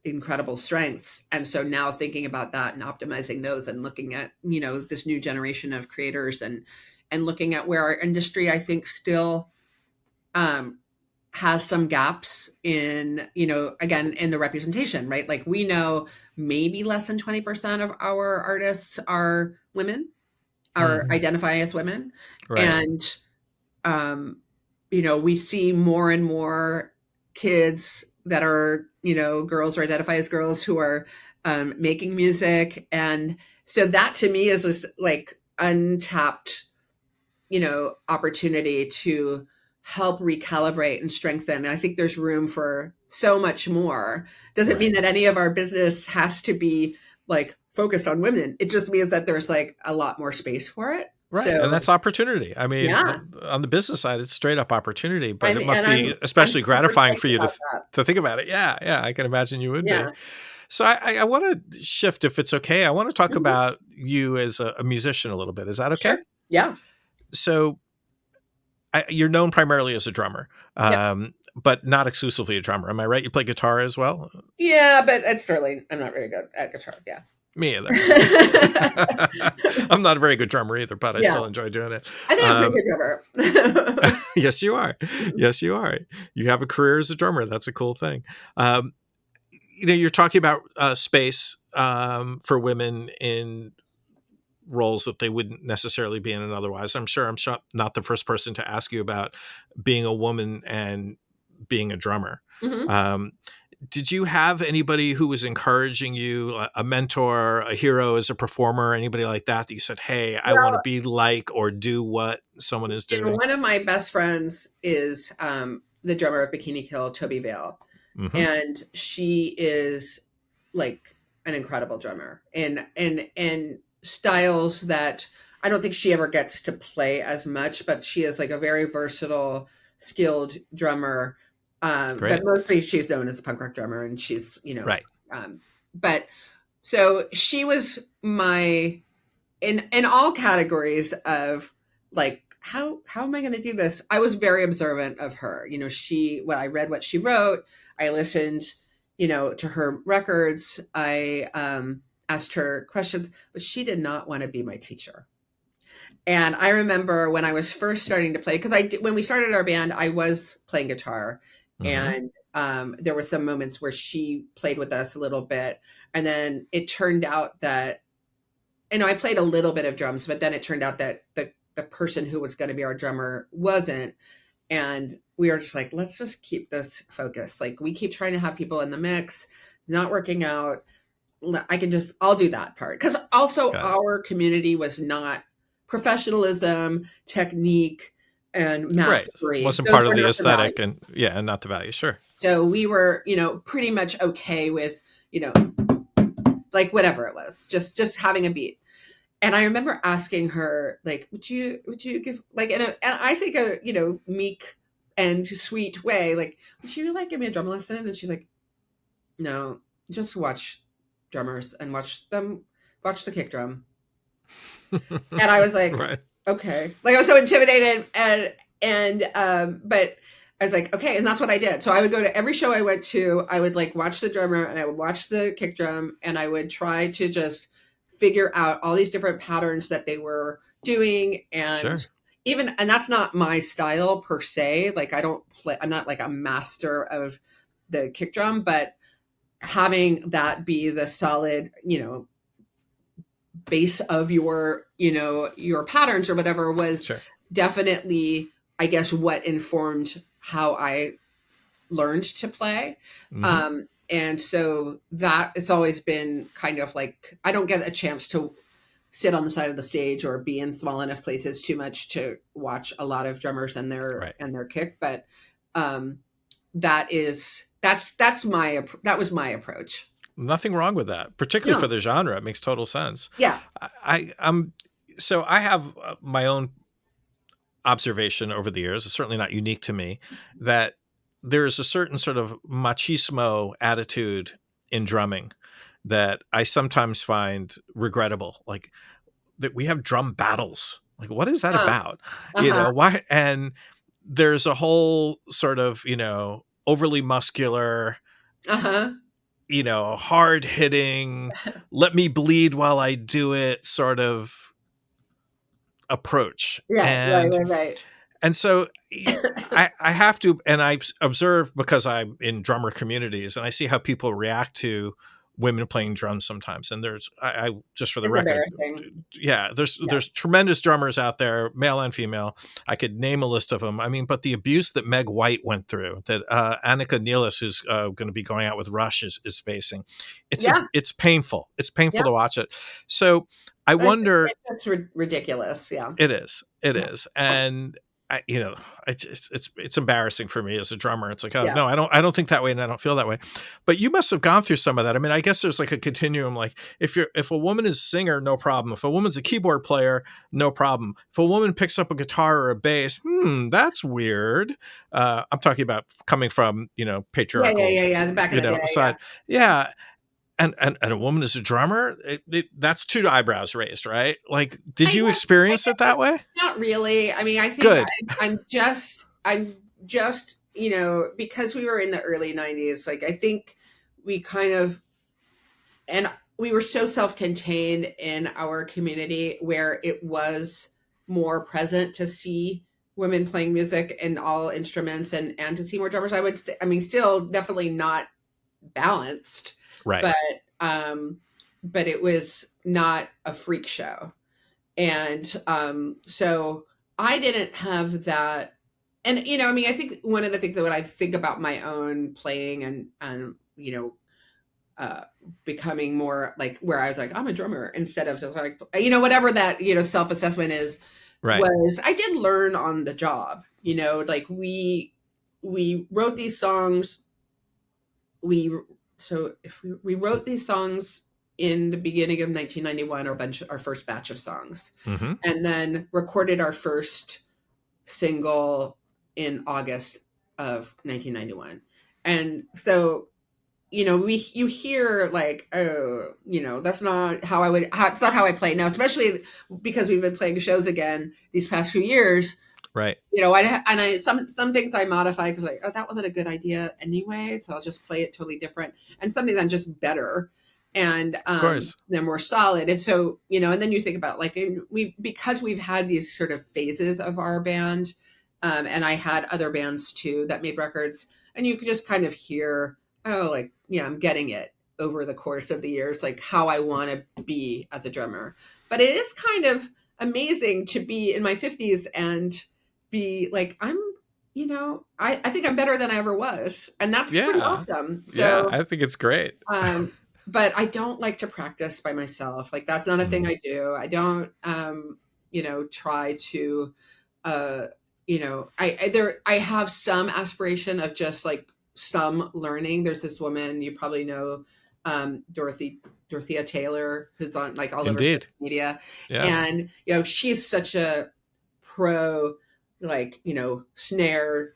incredible strengths. And so now thinking about that and optimizing those and looking at, this new generation of creators and looking at where our industry, I think, still has some gaps in, again, in the representation, right? Like we know maybe less than 20% of our artists are women, are identifying as women. Right. And, we see more and more kids that are, girls or identify as girls who are making music. And so that to me is this like untapped, opportunity to help recalibrate and strengthen. And I think there's room for so much more. Doesn't mean that any of our business has to be like focused on women. It just means that there's like a lot more space for it. Right. So, and that's opportunity. I mean, on the business side, it's straight up opportunity, but it must be especially I'm gratifying for you to think about it. Yeah. Yeah. I can imagine you would be. Yeah. So I want to shift, if it's okay. I want to talk about you as a musician a little bit. Is that okay? Sure. Yeah. So you're known primarily as a drummer, but not exclusively a drummer. Am I right? You play guitar as well? Yeah, but I'm not very good at guitar. Yeah. Me either. I'm not a very good drummer either, but I still enjoy doing it. I think I'm a pretty good drummer. Yes, you are. Yes, you are. You have a career as a drummer. That's a cool thing. You're talking about space for women in roles that they wouldn't necessarily be in otherwise. I'm sure not the first person to ask you about being a woman and being a drummer. Did you have anybody who was encouraging you, a mentor, a hero as a performer, anybody like that you said, hey, I want to be like or do what someone is doing? One of my best friends is the drummer of Bikini Kill, Toby Vale. And she is like an incredible drummer and styles that I don't think she ever gets to play as much, but she is like a very versatile, skilled drummer. But mostly she's known as a punk rock drummer, and she's, right. But so she was my, in all categories of like, how am I going to do this? I was very observant of her. I read what she wrote. I listened, to her records. I asked her questions, but she did not want to be my teacher. And I remember when I was first starting to play, because when we started our band, I was playing guitar. And there were some moments where she played with us a little bit. And then it turned out that, I played a little bit of drums, but then it turned out that the person who was going to be our drummer wasn't. And we were just like, let's just keep this focused. Like we keep trying to have people in the mix, not working out. I'll do that part. Because also our community was not professionalism, technique, and mastery. Right. Wasn't part of the aesthetic and not the value. Sure. So we were, pretty much okay with, like whatever it was, just having a beat. And I remember asking her, like, would you give, like, and I think a, meek and sweet way, like, would you like give me a drum lesson? And she's like, no, just watch drummers and watch the kick drum. And I was like, okay. Like I was so intimidated but I was like, okay. And that's what I did. So I would go to every show I went to, I would like watch the drummer and I would watch the kick drum and I would try to just figure out all these different patterns that they were doing. And and that's not my style per se. Like I'm not like a master of the kick drum, but having that be the solid, base of your patterns or whatever was definitely, I guess, what informed how I learned to play. And so that it's always been kind of like, I don't get a chance to sit on the side of the stage or be in small enough places too much to watch a lot of drummers and their kick. But that was my approach. Nothing wrong with that, particularly for the genre. It makes total sense. Yeah. So I have my own observation over the years. It's certainly not unique to me that there is a certain sort of machismo attitude in drumming that I sometimes find regrettable. Like that we have drum battles. Like, what is that about? Why? And there's a whole sort of, overly muscular, Uh-huh. hard hitting, let me bleed while I do it sort of approach. Yeah, right. And so I have to, and I observe because I'm in drummer communities and I see how people react to women playing drums sometimes. And I just for the It's record, embarrassing. there's tremendous drummers out there, male and female. I could name a list of them. I mean, but the abuse that Meg White went through, that Annika Nielis, who's going to be going out with Rush, is facing, Yeah, it's painful. It's painful yeah. to watch it. So I wonder. That's ridiculous. Yeah. It is. It Yeah. is. And it's embarrassing for me as a drummer. It's like, oh Yeah. no, I don't think that way, and I don't feel that way. But you must have gone through some of that. I mean, I guess there's like a continuum. Like if a woman is a singer, no problem. If a woman's a keyboard player, no problem. If a woman picks up a guitar or a bass, that's weird. I'm talking about coming from patriarchal, Yeah. The back of the day. side. Yeah. And a woman is a drummer, that's two eyebrows raised, right? Like, did you experience it that way? Not really. I mean, I think Good. I'm just, because we were in the early 90s, like I think we kind of, and we were so self-contained in our community where it was more present to see women playing music in all instruments and to see more drummers. I would say, I mean, still definitely not balanced, Right. but it was not a freak show. And so I didn't have that. And, I mean, I think one of the things that when I think about my own playing and becoming more like where I was like, I'm a drummer instead of just like, whatever that, self-assessment is, Right. was I did learn on the job, like we wrote these songs. We wrote these songs in the beginning of 1991, our first batch of songs, and then recorded our first single in August of 1991. And so, you hear like, oh, that's not how it's not how I play now, especially because we've been playing shows again these past few years. Right. Some things I modify because like, oh, that wasn't a good idea anyway, so I'll just play it totally different. And some things I'm just better and they're more solid. And so, and then you think about like because we've had these sort of phases of our band, and I had other bands too that made records, and you could just kind of hear, oh, like, yeah, I'm getting it over the course of the years, like how I want to be as a drummer. But it is kind of amazing to be in my 50s and be like, I think I'm better than I ever was. And that's pretty awesome. So, I think it's great. But I don't like to practice by myself. Like that's not a thing I do. I don't, try to, I have some aspiration of just like some learning. There's this woman you probably know, Dorothea Taylor, who's on like all over social media. Yeah. And, she's such a pro, like, snare.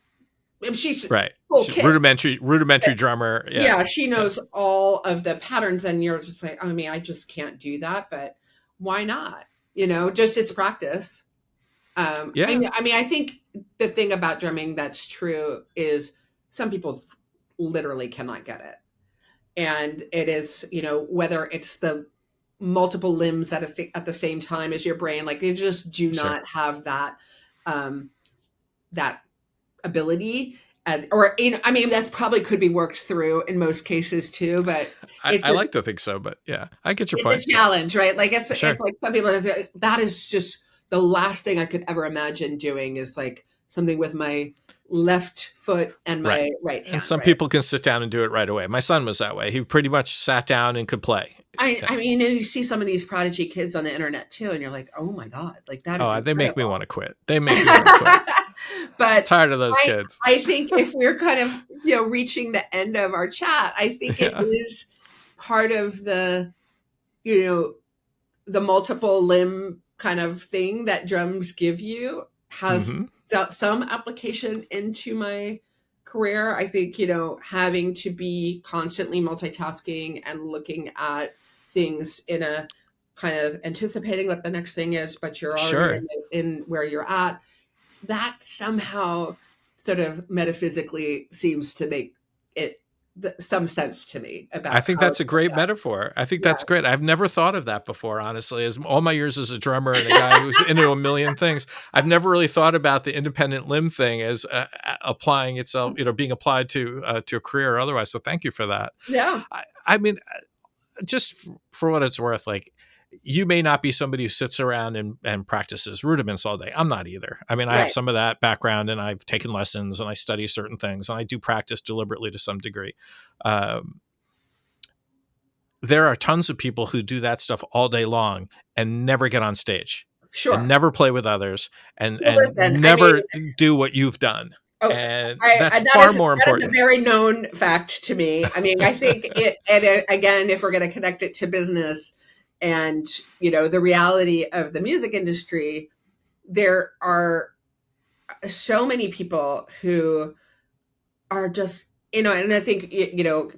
She's right. She's rudimentary drummer. Yeah. She knows all of the patterns, and you're just like, I mean, I just can't do that, but why not? Just it's practice. I mean, I think the thing about drumming that's true is some people literally cannot get it. And it is, whether it's the multiple limbs at the same time as your brain, like they just do not have that, that ability. I mean, that probably could be worked through in most cases too, but I like to think so, but yeah, I get your point. It's a challenge, right? Like it's like some people say, that is just the last thing I could ever imagine doing is like something with my left foot and my right hand. And some people can sit down and do it right away. My son was that way. He pretty much sat down and could play. I mean, and you see some of these prodigy kids on the internet too, and you're like, oh my God, like that is incredible. They make me want to quit. They make me want to quit. But I'm tired of those kids. I think if we're kind of, reaching the end of our chat, I think it is part of the, the multiple limb kind of thing that drums give you has some application into my career. I think, having to be constantly multitasking and looking at things in a kind of anticipating what the next thing is, but you're already in where you're at. That somehow sort of metaphysically seems to make it some sense to me about I think how that's a great metaphor. I think yeah. that's great. I've never thought of that before, honestly. As all my years as a drummer and a guy who's into a million things, I've never really thought about the independent limb thing as applying itself, being applied to a career or otherwise. So thank you for that. Yeah. I mean, just for what it's worth, like, you may not be somebody who sits around and practices rudiments all day. I'm not either. I mean, I have Right. some of that background, and I've taken lessons, and I study certain things, and I do practice deliberately to some degree. There are tons of people who do that stuff all day long and never get on stage and Sure. never play with others and Well, listen, I never mean, do what you've done. oh, And that's far more that is a important. very known fact to me. I mean, I think it, and again, if we're going to connect it to business and, the reality of the music industry, there are so many people who are just, and I think,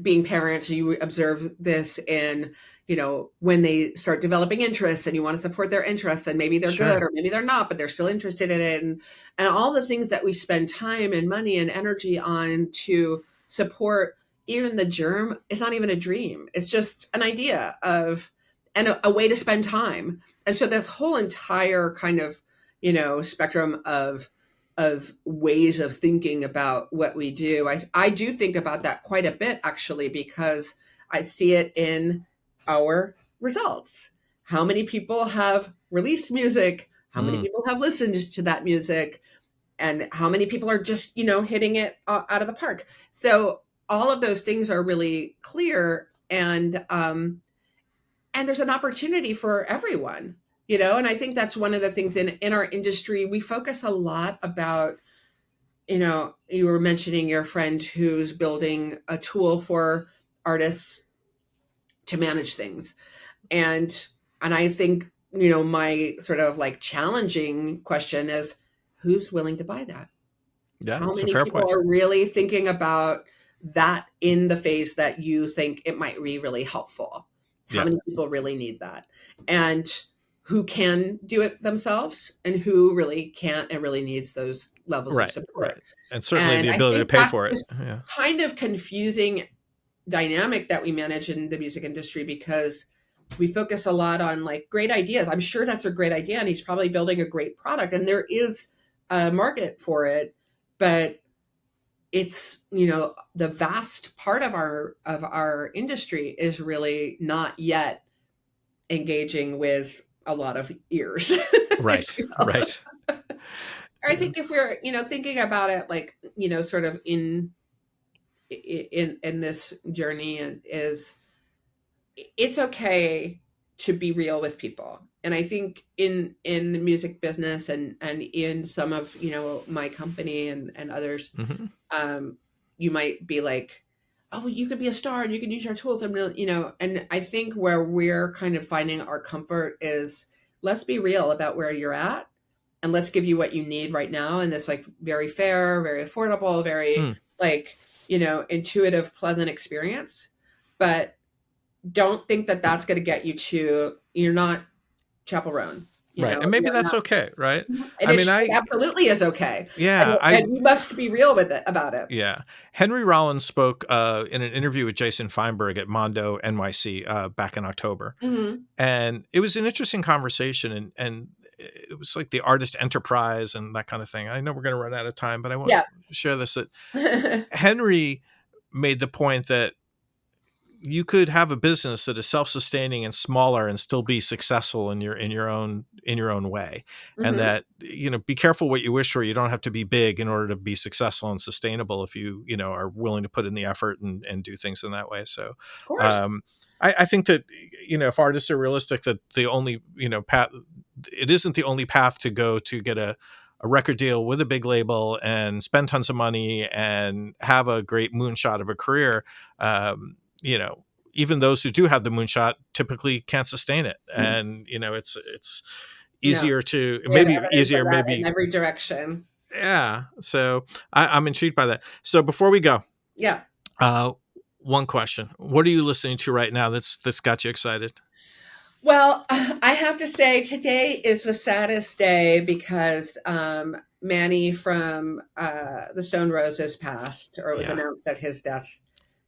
being parents, you observe this in, when they start developing interests and you want to support their interests, and maybe they're good or maybe they're not, but they're still interested in it. And all the things that we spend time and money and energy on to support even the germ, it's not even a dream. It's just an idea of, and a way to spend time. And so this whole entire kind of, spectrum of ways of thinking about what we do. I do think about that quite a bit, actually, because I see it in our results. How many people have released music? How many people have listened to that music? And how many people are just, hitting it out of the park? So all of those things are really clear. And there's an opportunity for everyone. And I think that's one of the things in our industry. We focus a lot about, you were mentioning your friend who's building a tool for artists to manage things. And I think, my sort of like challenging question is, who's willing to buy that? Yeah, How it's a many fair people point. are really thinking about that in the phase that you think it might be really helpful? How many people really need that? And who can do it themselves and who really can't and really needs those levels of support. Right. And certainly And the I ability to think pay that's for it. this Yeah. kind of confusing dynamic that we manage in the music industry, because we focus a lot on like great ideas. I'm sure that's a great idea and he's probably building a great product and there is a market for it, but it's, the vast part of our industry is really not yet engaging with a lot of ears. Right. Right. I think if we're, thinking about it like, sort of in this journey, and is, it's okay to be real with people. And I think in the music business and in some of, my company and others, you might be like, oh, you could be a star and you can use our tools. And, and I think where we're kind of finding our comfort is, let's be real about where you're at and let's give you what you need right now. And that's like very fair, very affordable, very like, intuitive, pleasant experience. But don't think that that's going to get you to, you're not Chapel Roan. Right. And maybe that's okay. Right. And I mean, it absolutely is okay. yeah, And you must be real with it about it. Yeah. Henry Rollins spoke in an interview with Jason Feinberg at Mondo NYC back in October. And it was an interesting conversation. And it was like the artist enterprise and that kind of thing. I know we're going to run out of time, but I want to share this. That Henry made the point that you could have a business that is self-sustaining and smaller and still be successful in your own way. And that, be careful what you wish for. You don't have to be big in order to be successful and sustainable if you are willing to put in the effort and do things in that way. So, of course. I think that, if artists are realistic, that the only, path, it isn't the only path to go to get a record deal with a big label and spend tons of money and have a great moonshot of a career. Even those who do have the moonshot typically can't sustain it. And, it's easier to maybe in every direction. Yeah. So I'm intrigued by that. So before we go, one question: what are you listening to right now that's got you excited? Well, I have to say today is the saddest day because Manny from the Stone Roses passed, or it was Yeah, announced that his death,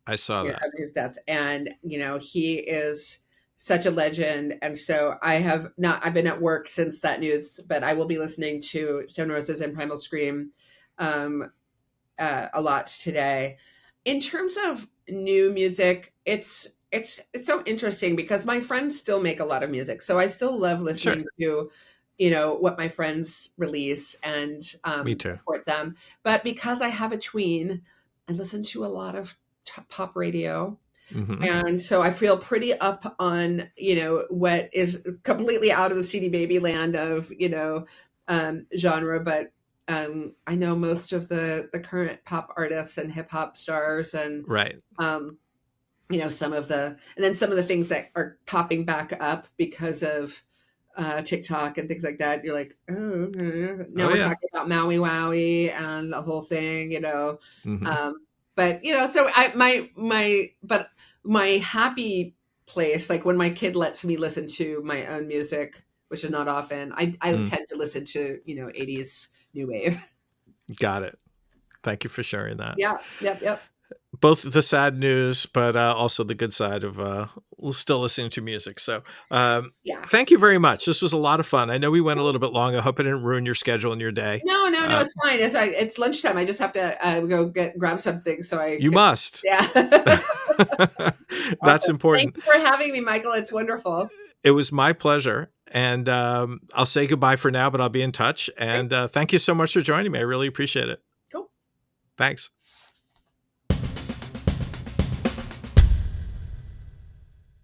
I saw that. of his death. And, he is such a legend. And so I've been at work since that news, but I will be listening to Stone Roses and Primal Scream um, a lot today. In terms of new music, it's so interesting because my friends still make a lot of music. So I still love listening to, what my friends release and Me too. support them. But because I have a tween, I listen to a lot of pop radio. Mm-hmm. And so I feel pretty up on, what is completely out of the CD Baby land of, genre. But I know most of the current pop artists and hip hop stars, and Right. some of the things that are popping back up because of TikTok and things like that. You're like, oh, now we're talking about Maui Wowie and the whole thing, Mm-hmm. but so but my happy place, like when my kid lets me listen to my own music, which is not often, I tend to listen to 80s new wave. Got it. Thank you for sharing that. Yeah. Yep. Both the sad news, but also the good side of still listening to music. So Yeah. thank you very much. This was a lot of fun. I know we went a little bit long. I hope I didn't ruin your schedule and your day. No, it's fine. It's lunchtime. I just have to go grab something. So you must. Yeah. That's important. Thank you for having me, Michael. It's wonderful. It was my pleasure. And I'll say goodbye for now, but I'll be in touch. And thank you so much for joining me. I really appreciate it. Cool. Thanks.